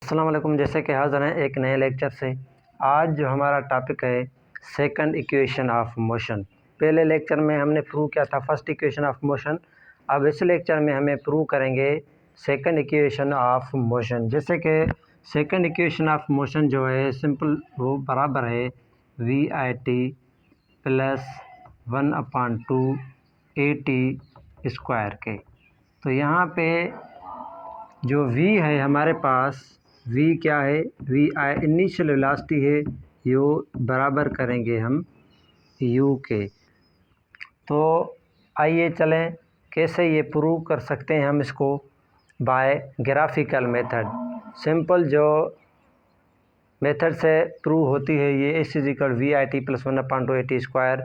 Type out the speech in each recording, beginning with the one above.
अस्सलाम वालेकुम। जैसे कि हाज़िर हैं एक नए लेक्चर से। आज जो हमारा टॉपिक है सेकंड इक्वेशन ऑफ मोशन। पहले लेक्चर में हमने प्रूव किया था फर्स्ट इक्वेशन ऑफ मोशन। अब इस लेक्चर में हमें प्रूव करेंगे सेकंड इक्वेशन ऑफ मोशन। जैसे कि सेकंड इक्वेशन ऑफ मोशन जो है सिंपल, वो बराबर है v I T plus 1/2 A T square के। तो यहाँ पे जो v है हमारे पास, v क्या है, v आई इनिशियल वेलोसिटी है, यो बराबर करेंगे हम u के। तो आइए चलें कैसे ये प्रूव कर सकते हैं हम इसको बाय ग्राफिकल मेथड। सिंपल जो मेथड से प्रूव होती है ये s is equal we I T plus 1/2 A T square,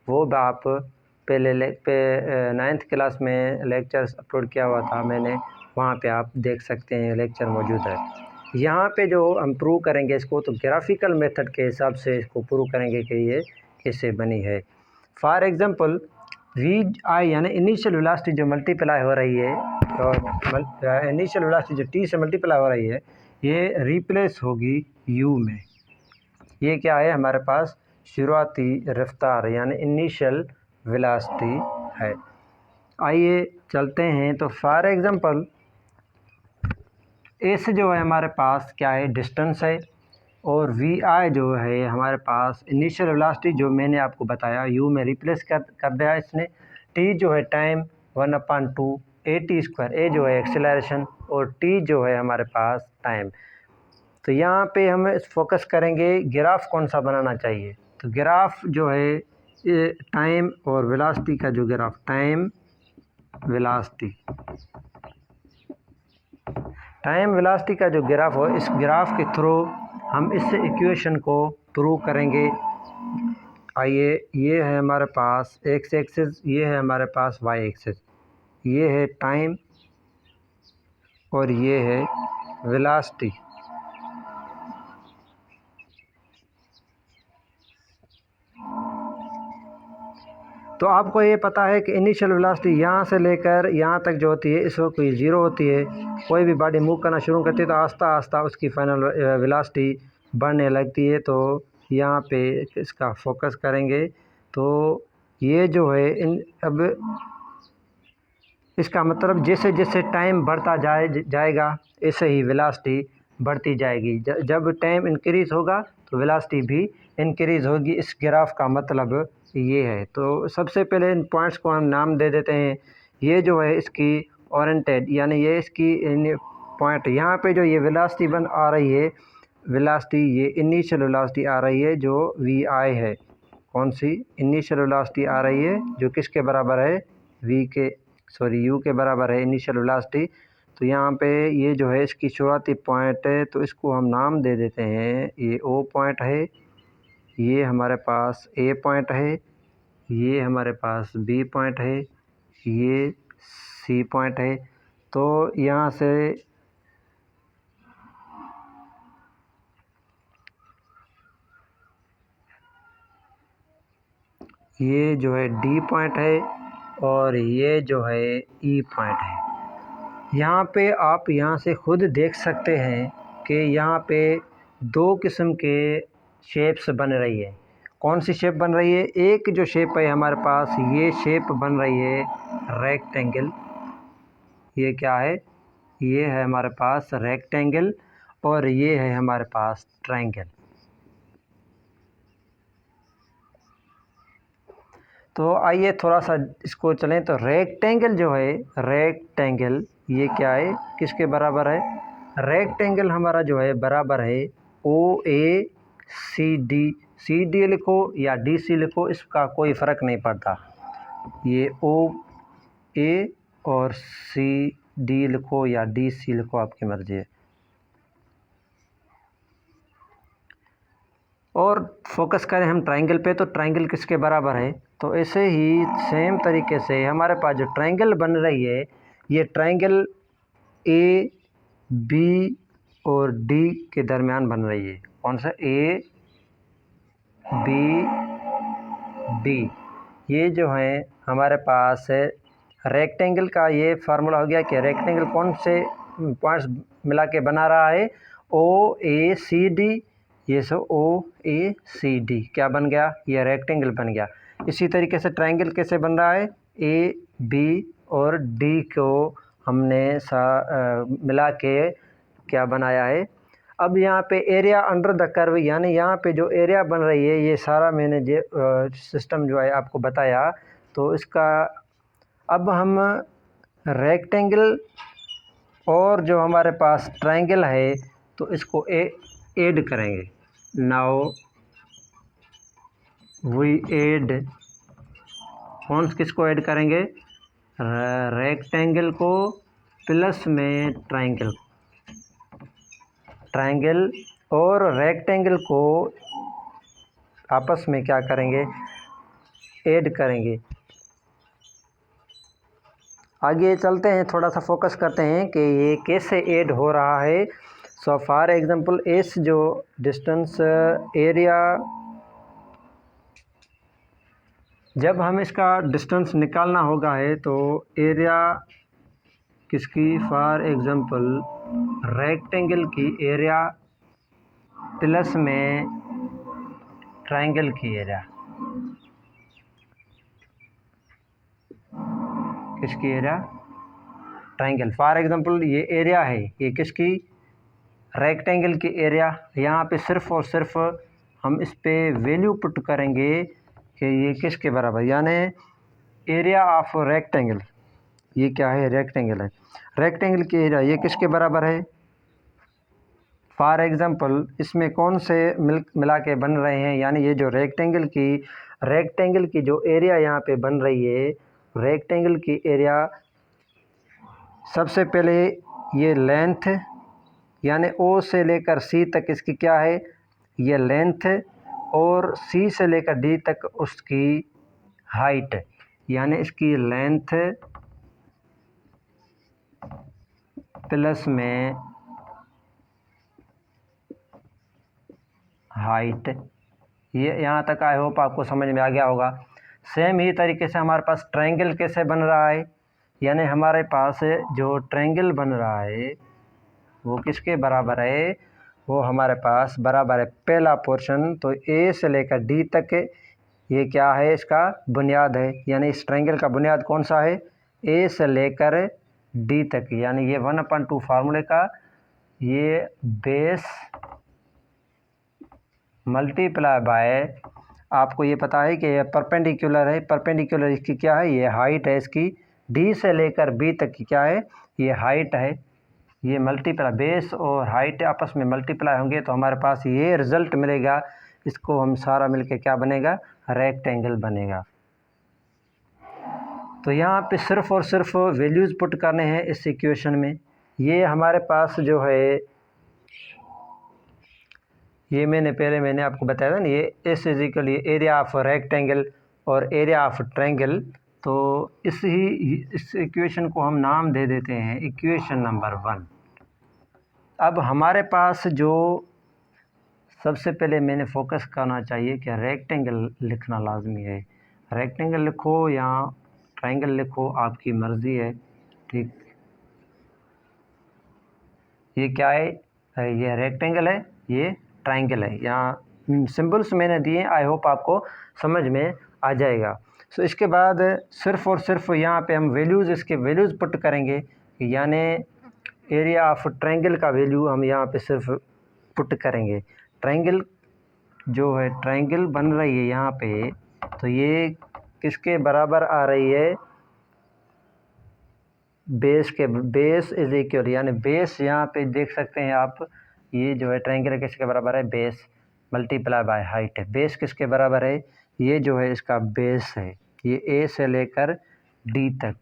वो आप पहले 9th क्लास में लेक्चर्स अपलोड किया हुआ था मैंने, वहाँ पे आप देख सकते हैं, लेक्चर मौजूद है। यहाँ पे जो हम प्रूव करेंगे इसको, तो ग्राफिकल मेथड के हिसाब से इसको प्रूव करेंगे कि ये कैसे बनी है। फॉर एग्जांपल वी आई यानी इनिशियल वेलोसिटी जो मल्टीप्लाई हो रही है, और इनिशियल वेलोसिटी जो टी से मल्टीप्लाई हो रही है, ये रिप्लेस होगी यू में। ये क्या है हमारे पास, शुरुआती रफ्तार यानी इनिशियल वेलोसिटी है। आइए चलते हैं। तो फॉर एग्जांपल एस जो है हमारे पास क्या है, डिस्टेंस है, और वी आई जो है हमारे पास इनिशियल वेलोसिटी जो मैंने आपको बताया यू में रिप्लेस कर दिया इसने। टी जो है टाइम 1/2 ए टी स्क्वायर, ए जो है एक्सेलरेशन और टी जो है हमारे पास टाइम। तो यहाँ पे हम फोकस करेंगे ग्राफ कौन सा बनाना चाहिए। तो ग्राफ जो है टाइम और वेलोसिटी का जो ग्राफ, टाइम वेलोसिटी का जो ग्राफ हो, इस ग्राफ के थ्रू हम इस इक्वेशन को प्रूव करेंगे। आइए, ये है हमारे पास एक्स एक्सिस, ये है हमारे पास वाई एक्सिस, ये है टाइम और ये है वेलोसिटी। तो आपको ये पता है कि इनिशियल वेलोसिटी यहाँ से लेकर यहाँ तक जो होती है, इस वक्त कोई ज़ीरो होती है। कोई भी बॉडी मूव करना शुरू करती है तो आस्ता आस्ता उसकी फाइनल वेलोसिटी बढ़ने लगती है। तो यहाँ पे इसका फोकस करेंगे। तो ये जो है अब इसका मतलब जैसे जैसे टाइम बढ़ता जाएगा ऐसे ही वेलोसिटी बढ़ती जाएगी। जब टाइम इंक्रीज़ होगा तो वेलोसिटी भी इंक्रीज़ होगी। इस ग्राफ का मतलब ये है। तो सबसे पहले इन पॉइंट्स को हम नाम दे देते हैं। ये जो है इसकी ओरिएंटेड यानी ये इसकी पॉइंट, यहाँ पे जो ये वेलोसिटी बन आ रही है, वेलोसिटी ये इनिशियल वेलोसिटी आ रही है जो वी आई है। कौन सी इनिशियल वेलोसिटी आ रही है जो किसके बराबर है, यू के बराबर है इनिशियल वेलोसिटी। तो यहाँ पे ये जो है इसकी शुरुआती पॉइंट है, तो इसको हम नाम दे देते हैं, ये ओ पॉइंट है, ये हमारे पास ए पॉइंट है, ये हमारे पास बी पॉइंट है, ये सी पॉइंट है। तो यहाँ से ये जो है डी पॉइंट है और ये जो है ई पॉइंट है। यहाँ पे आप यहाँ से खुद देख सकते हैं कि यहाँ पे दो किस्म के शेप्स बन रही है। कौन सी शेप बन रही है, एक जो शेप है हमारे पास, ये शेप बन रही है रेक्टेंगल। ये क्या है, ये है हमारे पास रेक्टेंगल और ये है हमारे पास ट्रायंगल। तो आइए थोड़ा सा इसको चलें। तो रेक्टेंगल जो है, रेक्टेंगल ये क्या है, किसके बराबर है, रेक्टेंगल हमारा जो है बराबर है ओ ए सी डी। सी डी लिखो या डी सी लिखो, इसका कोई फ़र्क नहीं पड़ता। ये ओ ए और सी डी लिखो या डी सी लिखो, आपकी मर्ज़ी है। और फोकस करें हम ट्रायंगल पे, तो ट्रायंगल किसके बराबर है। तो ऐसे ही सेम तरीके से हमारे पास जो ट्रायंगल बन रही है, ये ट्रायंगल ए बी और डी के दरमियान बन रही है। कौन सा, ए बी डी। ये जो है हमारे पास रेक्टेंगल का ये फार्मूला हो गया कि रेक्टेंगल कौन से पॉइंट्स मिला के बना रहा है, ओ ए सी डी, ये सब ओ ए सी डी क्या बन गया, ये रेक्टेंगल बन गया। इसी तरीके से ट्रायंगल कैसे बन रहा है, ए बी और डी को हमने मिला के क्या बनाया है। अब यहाँ पे एरिया अंडर द कर्व, यानी यहाँ पे जो एरिया बन रही है, ये सारा मैंने जो सिस्टम जो है आपको बताया। तो इसका अब हम रेक्टेंगल और जो हमारे पास ट्रायंगल है तो इसको ऐड करेंगे। नाउ वी ऐड, कौन किसको ऐड करेंगे, रेक्टेंगल को प्लस में ट्रायंगल, ट्रायंगल और रेक्टेंगल को आपस में क्या करेंगे, ऐड करेंगे। आगे चलते हैं, थोड़ा सा फोकस करते हैं कि ये कैसे ऐड हो रहा है। सो फॉर एग्जांपल एस जो डिस्टेंस एरिया, जब हम इसका डिस्टेंस निकालना होगा है तो एरिया किसकी, फॉर एग्जांपल रेक्टेंगल की एरिया प्लस में ट्रायंगल की एरिया, किसकी एरिया, ट्रायंगल। फॉर एग्जांपल ये एरिया है, ये किसकी, रेक्टेंगल की एरिया। यहाँ पे सिर्फ और सिर्फ हम इस पे वैल्यू पुट करेंगे कि ये किसके बराबर, यानी एरिया ऑफ रेक्टेंगल, ये क्या है, रेक्टेंगल है, रेक्टेंगल की एरिया ये किसके बराबर है। फॉर एग्जांपल इसमें कौन से मिला के बन रहे हैं, यानी ये जो रेक्टेंगल की जो एरिया यहाँ पे बन रही है, रेक्टेंगल की एरिया सबसे पहले ये लेंथ, यानी ओ से लेकर सी तक इसकी क्या है, ये लेंथ, और सी से लेकर डी तक उसकी हाइट, यानी इसकी लेंथ प्लस में हाइट। ये यहाँ तक आई होप आपको समझ में आ गया होगा। सेम ही तरीके से हमारे पास ट्रायंगल कैसे बन रहा है, यानी हमारे पास जो ट्रायंगल बन रहा है वो किसके बराबर है, वो हमारे पास बराबर है पहला पोर्शन, तो ए से लेकर डी तक ये क्या है, इसका बुनियाद है, यानी इस ट्रायंगल का बुनियाद कौन सा है, ए से लेकर डी तक, यानी ये 1/2 फार्मूले का ये बेस मल्टीप्लाई बाय, आपको ये पता है कि ये परपेंडिकुलर है, परपेंडिकुलर इसकी क्या है, ये हाइट है इसकी, डी से लेकर बी तक की क्या है, ये हाइट है, ये मल्टीप्लाई, बेस और हाइट आपस में मल्टीप्लाई होंगे तो हमारे पास ये रिज़ल्ट मिलेगा। इसको हम सारा मिलके क्या बनेगा, रेक्टेंगल बनेगा। तो यहाँ पे सिर्फ और सिर्फ वैल्यूज़ पुट करने हैं इस इक्वेशन में। ये हमारे पास जो है, ये मैंने आपको बताया था ना, ये एस इज इक्वल ये एरिया ऑफ रेक्टेंगल और एरिया ऑफ ट्रायंगल। तो इस इक्वेशन को हम नाम दे देते हैं इक्वेशन नंबर 1। अब हमारे पास जो सबसे पहले मैंने फोकस करना चाहिए कि रेक्टेंगल लिखना लाजमी है। रेक्टेंगल लिखो या ट्रायंगल लिखो, आपकी मर्ज़ी है, ठीक। ये क्या है, ये रेक्टेंगल है, ये ट्रायंगल है। यहाँ सिंबल्स मैंने दिए, आई होप आपको समझ में आ जाएगा। सो इसके बाद सिर्फ और सिर्फ यहाँ पे हम वैल्यूज़, इसके वैल्यूज़ पुट करेंगे, यानी एरिया ऑफ ट्रायंगल का वैल्यू हम यहाँ पे सिर्फ पुट करेंगे। ट्रायंगल जो है, ट्रायंगल बन रही है यहाँ पे, तो ये किसके बराबर आ रही है, बेस के, बेस इज इक्वल, यानी बेस यहाँ पे देख सकते हैं आप, ये जो है ट्रायंगल किसके बराबर है, बेस मल्टीप्लाई बाय हाइट है। बेस किसके बराबर है, ये जो है इसका बेस है, ये ए से लेकर डी तक।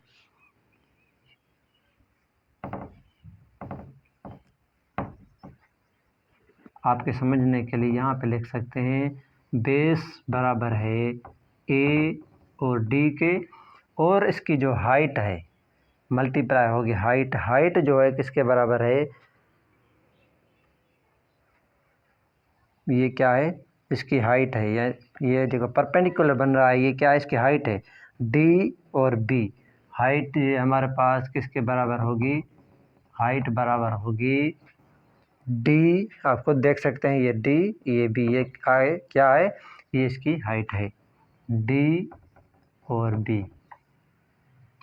आपके समझने के लिए यहाँ पे लिख सकते हैं, बेस बराबर है ए और डी के, और इसकी जो हाइट है मल्टीप्लाई होगी हाइट, हाइट जो है किसके बराबर है, ये क्या है, इसकी हाइट है, ये देखो परपेंडिकुलर बन रहा है, ये क्या है, इसकी हाइट है, डी और बी। हाइट ये हमारे पास किसके बराबर होगी, हाइट बराबर होगी डी, आपको देख सकते हैं ये डी, ये बी, ये क्या है, ये इसकी हाइट है, डी और बी।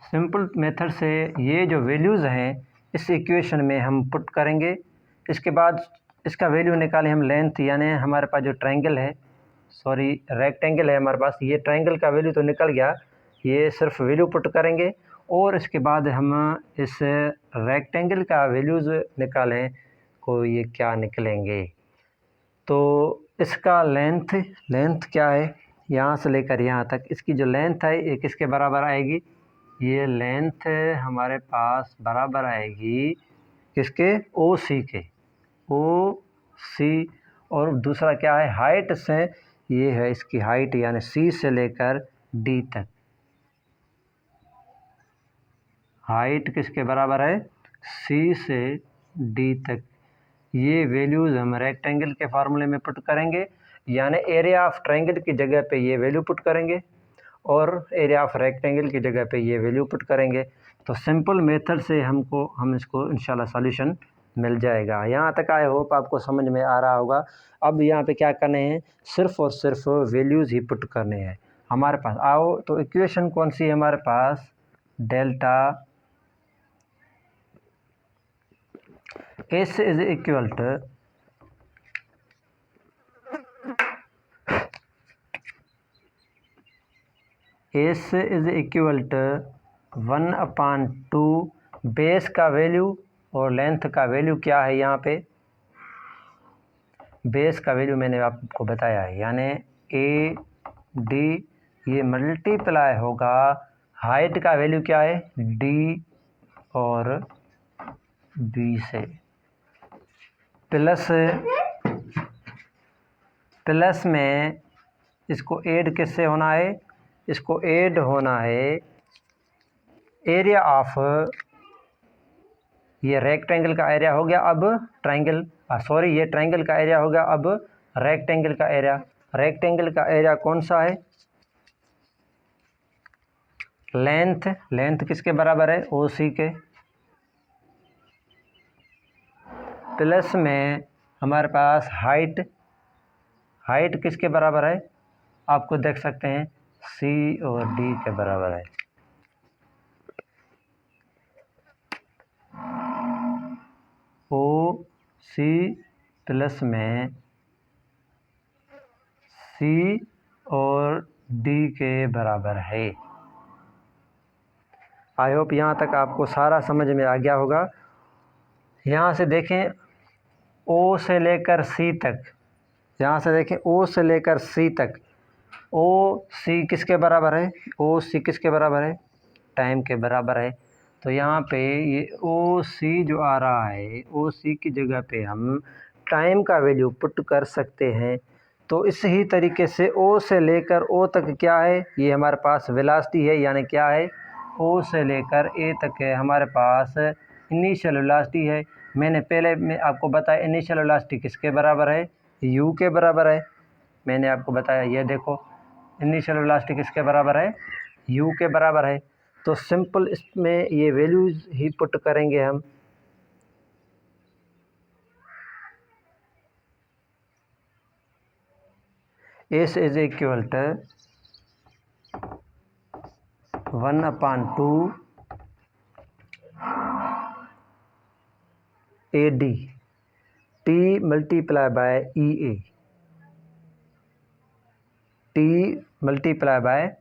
सिंपल मेथड से ये जो वैल्यूज़ हैं इस इक्वेशन में हम पुट करेंगे। इसके बाद इसका वैल्यू निकालें हम लेंथ, यानी हमारे पास जो ट्रायंगल है, सॉरी रेक्टेंगल है हमारे पास, ये ट्रायंगल का वैल्यू तो निकल गया, ये सिर्फ वैल्यू पुट करेंगे और इसके बाद हम इस रेक्टेंगल का वैल्यूज़ निकालें को ये क्या निकलेंगे। तो इसका लेंथ क्या है, यहाँ से लेकर यहाँ तक इसकी जो लेंथ है ये किसके बराबर आएगी, ये लेंथ हमारे पास बराबर आएगी किसके, ओ सी के, ओ सी। और दूसरा क्या है, हाइट से, ये है इसकी हाइट, यानी सी से लेकर डी तक, हाइट किसके बराबर है, सी से डी तक। ये वैल्यूज़ हम रेक्टेंगल के फार्मूले में पुट करेंगे, यानी एरिया ऑफ ट्रायंगल की जगह पे ये वैल्यू पुट करेंगे और एरिया ऑफ रेक्टेंगल की जगह पे ये वैल्यू पुट करेंगे। तो सिंपल मेथड से हम इसको इंशाल्लाह सॉल्यूशन मिल जाएगा। यहाँ तक आई होप आपको समझ में आ रहा होगा। अब यहाँ पे क्या करने हैं, सिर्फ और सिर्फ वैल्यूज़ ही पुट करने हैं हमारे पास। आओ तो इक्वेशन कौन सी है हमारे पास, delta S is equal to S is equal to 1/2 base का वैल्यू और लेंथ का वैल्यू क्या है, यहाँ पे बेस का वैल्यू मैंने आपको बताया है, यानी ए डी, ये मल्टीप्लाई होगा हाइट का वैल्यू क्या है, डी और बी से, प्लस में इसको ऐड किससे होना है, इसको ऐड होना है एरिया ऑफ, ये रेक्टेंगल का एरिया हो गया अब ट्रायंगल, सॉरी ये ट्रायंगल का एरिया हो गया अब रेक्टेंगल का एरिया। रेक्टेंगल का एरिया कौन सा है, लेंथ किसके बराबर है, ओ सी के, प्लस में हमारे पास हाइट किसके बराबर है, आपको देख सकते हैं सी और डी के बराबर है। ओ सी प्लस में सी और डी के बराबर है। आई होप यहाँ तक आपको सारा समझ में आ गया होगा। यहाँ से देखें ओ से लेकर सी तक, यहाँ से देखें ओ से लेकर सी तक, ओ सी किसके बराबर है, ओ सी किसके बराबर है, टाइम के बराबर है। तो यहाँ पे ये ओ सी जो आ रहा है, ओ सी की जगह पे हम टाइम का वैल्यू पुट कर सकते हैं। तो इस ही तरीके से ओ से लेकर ओ तक क्या है, ये हमारे पास वेलोसिटी है, यानी क्या है, ओ से लेकर ए तक है हमारे पास इनिशियल वेलोसिटी है। मैंने पहले में आपको बताया इनिशियल वेलोसिटी किसके बराबर है, यू के बराबर है। मैंने आपको बताया, ये देखो इनिशियल वेलोसिटी किसके बराबर है, यू के बराबर है। तो सिंपल इसमें ये वैल्यूज़ ही पुट करेंगे हम। S is equal to 1/2 A D, T multiply by E A, T multiply by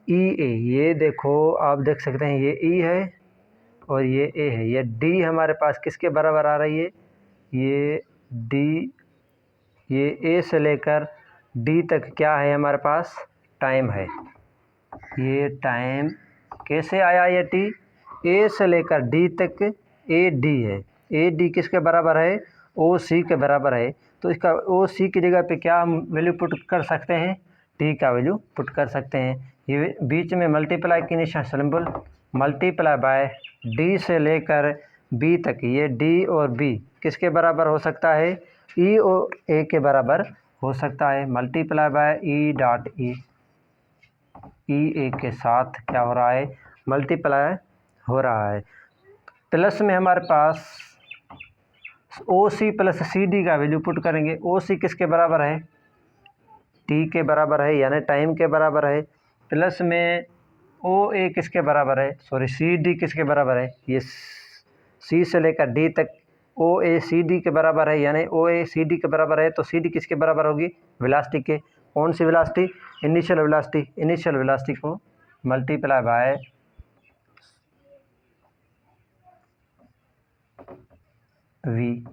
E A. ये देखो आप देख सकते हैं ये ई है और ये ए है, ये डी हमारे पास किसके बराबर आ रही है, ये डी, ये ए से लेकर डी तक क्या है हमारे पास, टाइम है। ये टाइम कैसे आया, ये टी ए से लेकर डी तक ए डी है, ए डी किसके बराबर है, ओ सी के बराबर है। तो इसका ओ सी की जगह पे क्या हम वैल्यू पुट कर सकते हैं, टी का वैल्यू पुट कर सकते हैं। ये बीच में मल्टीप्लाई की निशान सिंबल, मल्टीप्लाई बाय डी से लेकर बी तक, ये डी और बी किसके बराबर हो सकता है, ई और ए के बराबर हो सकता है। Multiply by E dot E, E A के साथ क्या हो रहा है, मल्टीप्लाई हो रहा है। प्लस में हमारे पास ओ सी प्लस सी डी का वैल्यू पुट करेंगे। ओ सी किसके बराबर है, टी के बराबर है यानी टाइम के बराबर है, प्लस में ओ ए किसके बराबर है, सॉरी सी डी किसके बराबर है, ये सी से लेकर डी तक ओ ए सी डी के बराबर है यानी ओ ए सी डी के बराबर है, तो सी डी किसके बराबर होगी, वेलोसिटी के। कौन सी velocity, initial velocity. Initial velocity को मल्टीप्लाई बाय वी।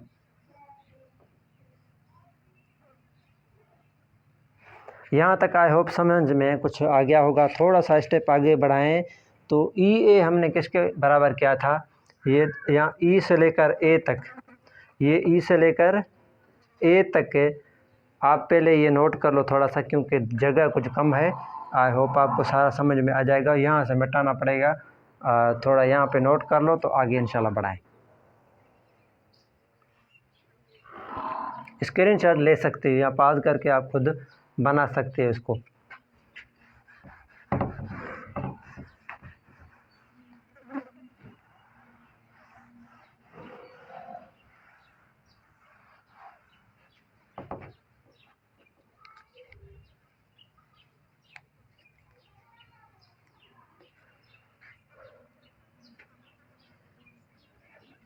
यहाँ तक आई होप समझ में कुछ आ गया होगा। थोड़ा सा स्टेप आगे बढ़ाएं तो ई ए हमने किसके बराबर किया था, ये यहाँ ई से लेकर ए तक, ये ई से लेकर ए तक आप पहले ये नोट कर लो थोड़ा सा, क्योंकि जगह कुछ कम है। आई होप आपको सारा समझ में आ जाएगा। यहाँ से मिटाना पड़ेगा, थोड़ा यहाँ पे नोट कर लो तो आगे इंशाल्लाह बढ़ाएं। स्क्रीनशॉट ले सकते हो या पास करके आप खुद बना सकते हो इसको।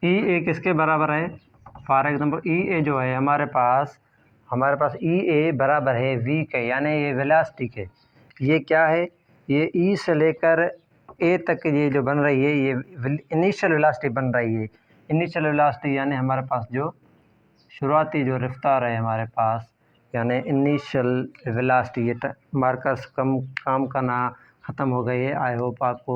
ई ए किसके बराबर है, फॉर एग्जांपल ई ए जो है हमारे पास ई ए बराबर है वी के यानी ये वेलोसिटी के। ये क्या है, ये ई से लेकर ए तक ये जो बन रही है ये इनिशियल वेलोसिटी बन रही है। इनिशियल वेलोसिटी यानी हमारे पास जो शुरुआती जो रफ्तार है हमारे पास यानी इनिशियल वेलोसिटी। ये मार्कर्स काम करना ख़त्म हो गई है। आई होप आपको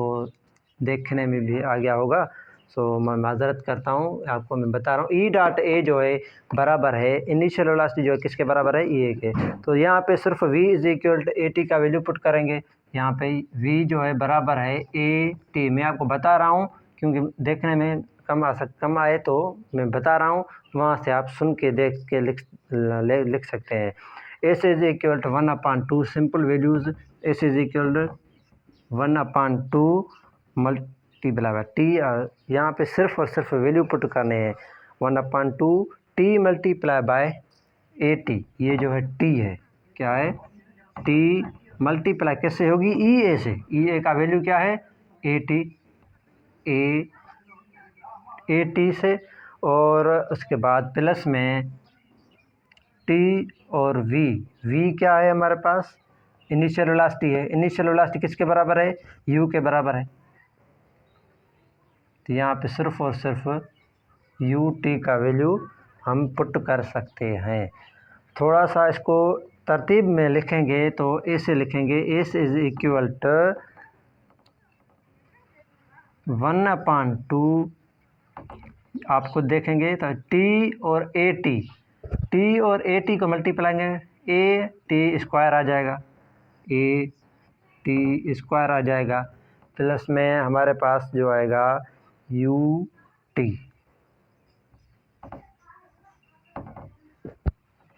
देखने में भी आ गया होगा। सो मैं माजरत करता हूँ, आपको मैं बता रहा हूँ ई डॉट ए जो है बराबर है इनिशियल वेलोसिटी जो है किसके बराबर है, ई ए के। तो यहाँ पे सिर्फ v is equal to a t का वैल्यू पुट करेंगे। यहाँ पे v जो है बराबर है ए टी। मैं आपको बता रहा हूँ क्योंकि देखने में कम आए तो मैं बता रहा हूँ, वहाँ से आप सुन के देख के लिख सकते हैं। S is equal to 1/2 simple values. S is equal to 1/2 multiply by t. यहाँ पे सिर्फ और सिर्फ वैल्यू पुट करने हैं। 1/2 T multiply bye A T. ये जो है टी है, क्या है, टी मल्टीप्लाई कैसे होगी, ई ए से। ई ए का वैल्यू क्या है, ए टी, ए टी से, और उसके बाद प्लस में टी और वी क्या है हमारे पास, इनिशियल वेलोसिटी है। इनिशियल वेलोसिटी किसके बराबर है, यू के बराबर है। तो यहाँ पे सिर्फ और सिर्फ यू टी का वैल्यू हम पुट कर सकते हैं। थोड़ा सा इसको तरतीब में लिखेंगे तो ऐसे लिखेंगे, एस इज इक्वल टू 1/2, आप खुद देखेंगे तो टी और ए टी को मल्टीप्लाएंगे, ए टी स्क्वायर आ जाएगा, ए टी स्क्वायर आ जाएगा, प्लस में हमारे पास जो आएगा यू टी।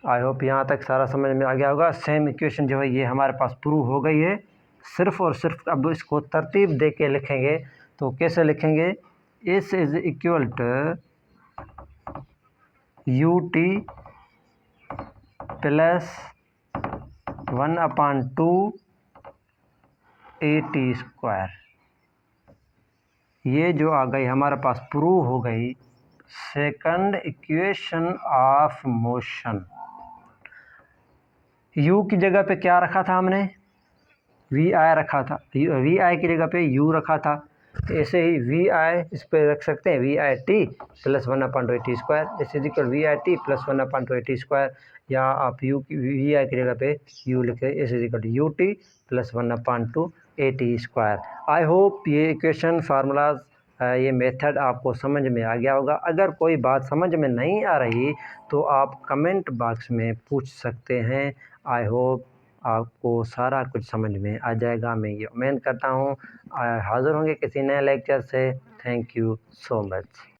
आई होप यहाँ तक सारा समझ में आ गया होगा। सेम इक्वेशन जो है ये हमारे पास प्रूव हो गई है। सिर्फ और सिर्फ अब इसको तरतीब दे के लिखेंगे तो कैसे लिखेंगे, s is equal to u t plus 1/2 A T square. ये जो आ गई हमारे पास प्रूव हो गई second equation of motion. u की जगह पे क्या रखा था हमने, वी आई रखा था, वी आई की जगह पे u रखा था। ऐसे ही वी आई इस पर रख सकते हैं, V I T plus 1/2 A T square, is equal we I T plus 1/2 A T square, या आप यू की वी आई की जगह पे u लिखे, इस equal you t plus 1/2 A T square. I hope ये इक्वेशन फार्मूलाज ये मेथड आपको समझ में आ गया होगा। अगर कोई बात समझ में नहीं आ रही तो आप कमेंट बॉक्स में पूछ सकते हैं। आई होप आपको सारा कुछ समझ में आ जाएगा। मैं ये उम्मीद करता हूँ हाज़िर होंगे किसी नए लेक्चर से। Thank you so much.